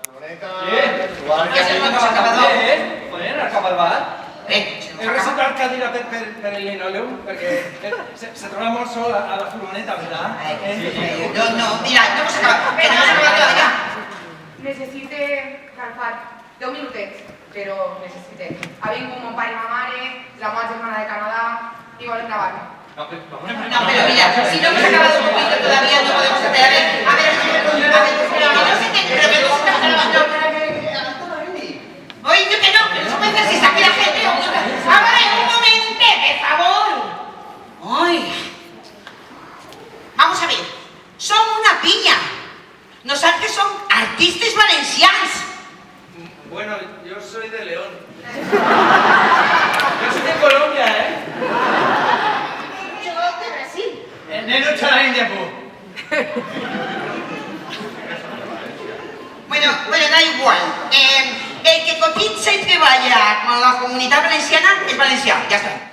furgoneta... Igual que si no s'ha acabat, poden anar cap al bar? He reservat cadira per el linòleum, perquè se troba molt sol a la furgoneta, ¿verdad? No, mira, no hemos acabado, que no hemos acabado todavía. Necessite calfar 10 minutets, però necessite. Ha vingut mon pare i ma mare, la meva germana de Canadà, i volen gravar-me. No, pero mira, si no hemos acabado un poquito todavía, no podemos hacer. A ver, pero que no se te... Pero que no se te... Oye, yo que no se puede hacer si está aquí la gente. Ahora, un momento, por favor. Ay. Vamos a ver, son una piña. Nosaltres som artistes valencians. Bueno, yo soy de León. Yo soy de Colombia, ¿eh? Yo de Brasil. Neno Chala India, Bueno, da igual. El que cotitza y treballa con la comunitat valenciana és valencià, ja està.